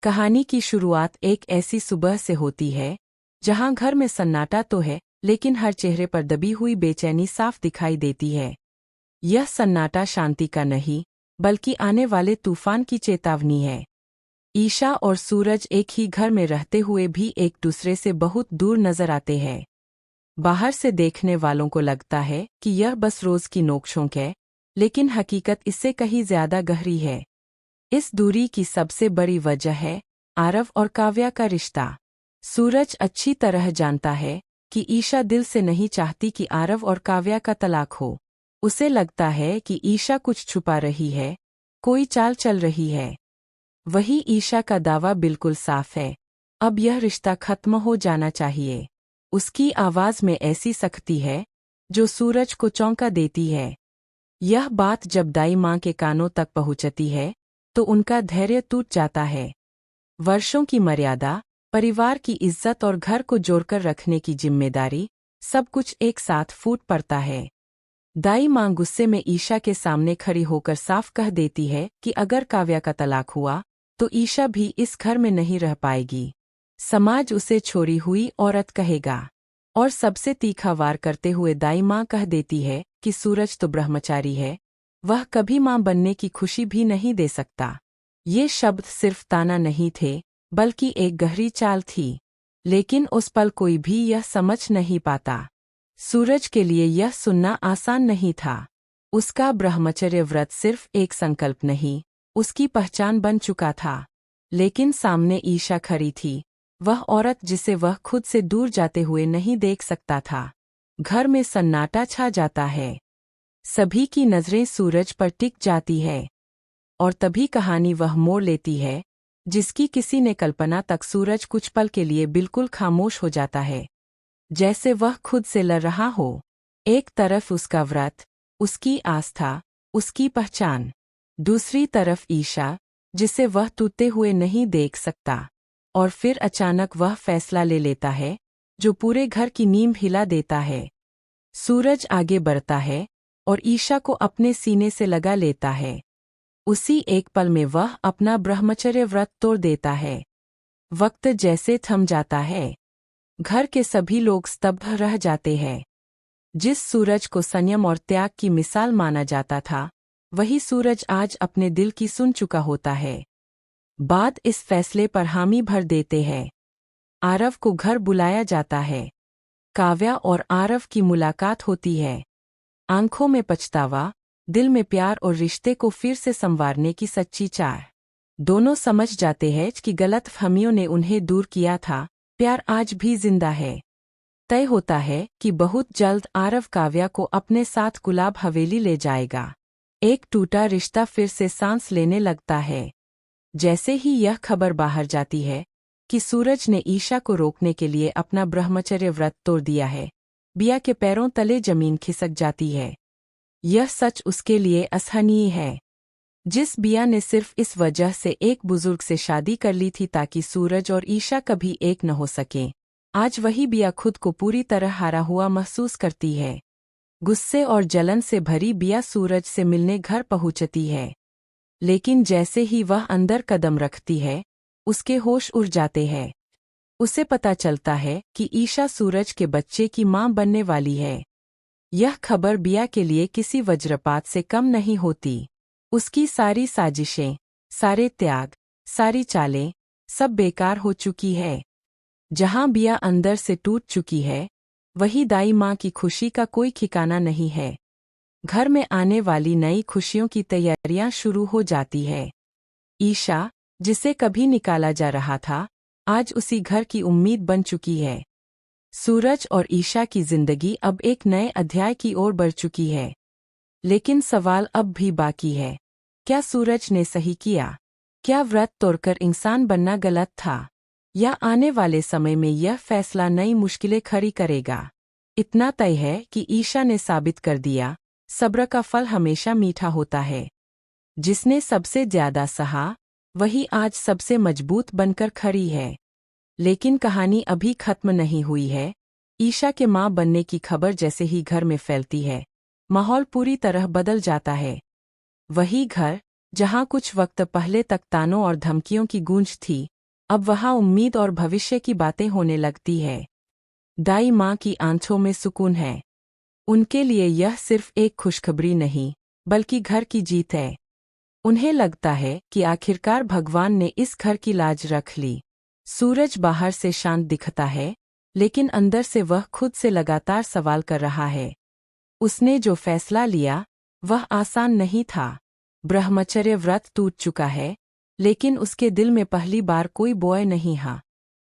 कहानी की शुरुआत एक ऐसी सुबह से होती है जहां घर में सन्नाटा तो है, लेकिन हर चेहरे पर दबी हुई बेचैनी साफ दिखाई देती है। यह सन्नाटा शांति का नहीं, बल्कि आने वाले तूफान की चेतावनी है। ईशा और सूरज एक ही घर में रहते हुए भी एक दूसरे से बहुत दूर नजर आते हैं। बाहर से देखने वालों को लगता है कि यह बस रोज की नोकझोंक है, लेकिन हकीकत इससे कहीं ज्यादा गहरी है। इस दूरी की सबसे बड़ी वजह है आरव और काव्या का रिश्ता। सूरज अच्छी तरह जानता है कि ईशा दिल से नहीं चाहती कि आरव और काव्या का तलाक हो। उसे लगता है कि ईशा कुछ छुपा रही है, कोई चाल चल रही है। वही ईशा का दावा बिल्कुल साफ है, अब यह रिश्ता खत्म हो जाना चाहिए। उसकी आवाज में ऐसी सख्ती है जो सूरज को चौंका देती है। यह बात जब दाई माँ के कानों तक पहुंचती है तो उनका धैर्य टूट जाता है। वर्षों की मर्यादा, परिवार की इज्जत और घर को जोड़कर रखने की जिम्मेदारी, सब कुछ एक साथ फूट पड़ता है। दाई माँ गुस्से में ईशा के सामने खड़ी होकर साफ कह देती है कि अगर काव्या का तलाक हुआ तो ईशा भी इस घर में नहीं रह पाएगी। समाज उसे छोड़ी हुई औरत कहेगा। और सबसे तीखा वार करते हुए दाई माँ कह देती है कि सूरज तो ब्रह्मचारी है, वह कभी माँ बनने की खुशी भी नहीं दे सकता। ये शब्द सिर्फ ताना नहीं थे, बल्कि एक गहरी चाल थी। लेकिन उस पल कोई भी यह समझ नहीं पाता। सूरज के लिए यह सुनना आसान नहीं था। उसका ब्रह्मचर्य व्रत सिर्फ एक संकल्प नहीं, उसकी पहचान बन चुका था। लेकिन सामने ईशा खड़ी थी, वह औरत जिसे वह खुद से दूर जाते हुए नहीं देख सकता था। घर में सन्नाटा छा जाता है। सभी की नजरें सूरज पर टिक जाती है। और तभी कहानी वह मोड़ लेती है जिसकी किसी ने कल्पना तक। सूरज कुछ पल के लिए बिल्कुल खामोश हो जाता है, जैसे वह खुद से लड़ रहा हो। एक तरफ उसका व्रत, उसकी आस्था, उसकी पहचान। दूसरी तरफ ईशा, जिसे वह टूटते हुए नहीं देख सकता। और फिर अचानक वह फैसला ले लेता है जो पूरे घर की नींव हिला देता है। सूरज आगे बढ़ता है और ईशा को अपने सीने से लगा लेता है। उसी एक पल में वह अपना ब्रह्मचर्य व्रत तोड़ देता है। वक्त जैसे थम जाता है। घर के सभी लोग स्तब्ध रह जाते हैं। जिस सूरज को संयम और त्याग की मिसाल माना जाता था, वही सूरज आज अपने दिल की सुन चुका होता है। बाद इस फैसले पर हामी भर देते हैं। आरव को घर बुलाया जाता है। काव्या और आरव की मुलाकात होती है। आंखों में पछतावा, दिल में प्यार और रिश्ते को फिर से संवारने की सच्ची चाह। दोनों समझ जाते हैं कि गलतफहमियों ने उन्हें दूर किया था, प्यार आज भी जिंदा है। तय होता है कि बहुत जल्द आरव काव्या को अपने साथ गुलाब हवेली ले जाएगा। एक टूटा रिश्ता फिर से सांस लेने लगता है। जैसे ही यह खबर बाहर जाती है कि सूरज ने ईशा को रोकने के लिए अपना ब्रह्मचर्य व्रत तोड़ दिया है, बिया के पैरों तले जमीन खिसक जाती है। यह सच उसके लिए असहनीय है। जिस बिया ने सिर्फ इस वजह से एक बुजुर्ग से शादी कर ली थी ताकि सूरज और ईशा कभी एक न हो सके, आज वही बिया खुद को पूरी तरह हारा हुआ महसूस करती है। गुस्से और जलन से भरी बिया सूरज से मिलने घर पहुंचती है। लेकिन जैसे ही वह अंदर कदम रखती है, उसके होश उड़ जाते हैं। उसे पता चलता है कि ईशा सूरज के बच्चे की मां बनने वाली है। यह खबर बिया के लिए किसी वज्रपात से कम नहीं होती। उसकी सारी साजिशें, सारे त्याग, सारी चालें, सब बेकार हो चुकी है। जहां बिया अंदर से टूट चुकी है, वही दाई माँ की खुशी का कोई ठिकाना नहीं है। घर में आने वाली नई खुशियों की तैयारियां शुरू हो जाती है। ईशा, जिसे कभी निकाला जा रहा था, आज उसी घर की उम्मीद बन चुकी है। सूरज और ईशा की जिंदगी अब एक नए अध्याय की ओर बढ़ चुकी है। लेकिन सवाल अब भी बाकी है, क्या सूरज ने सही किया? क्या व्रत तोड़कर इंसान बनना गलत था? या आने वाले समय में यह फैसला नई मुश्किलें खड़ी करेगा? इतना तय है कि ईशा ने साबित कर दिया, सब्र का फल हमेशा मीठा होता है। जिसने सबसे ज्यादा सहा, वही आज सबसे मजबूत बनकर खड़ी है। लेकिन कहानी अभी खत्म नहीं हुई है। ईशा के मां बनने की खबर जैसे ही घर में फैलती है, माहौल पूरी तरह बदल जाता है। वही घर, जहां कुछ वक्त पहले तक तानों और धमकियों की गूंज थी, अब वहां उम्मीद और भविष्य की बातें होने लगती है। दाई माँ की आंखों में सुकून है। उनके लिए यह सिर्फ एक खुशखबरी नहीं, बल्कि घर की जीत है। उन्हें लगता है कि आखिरकार भगवान ने इस घर की लाज रख ली। सूरज बाहर से शांत दिखता है, लेकिन अंदर से वह खुद से लगातार सवाल कर रहा है। उसने जो फैसला लिया, वह आसान नहीं था। ब्रह्मचर्य व्रत टूट चुका है, लेकिन उसके दिल में पहली बार कोई बॉय नहीं हा।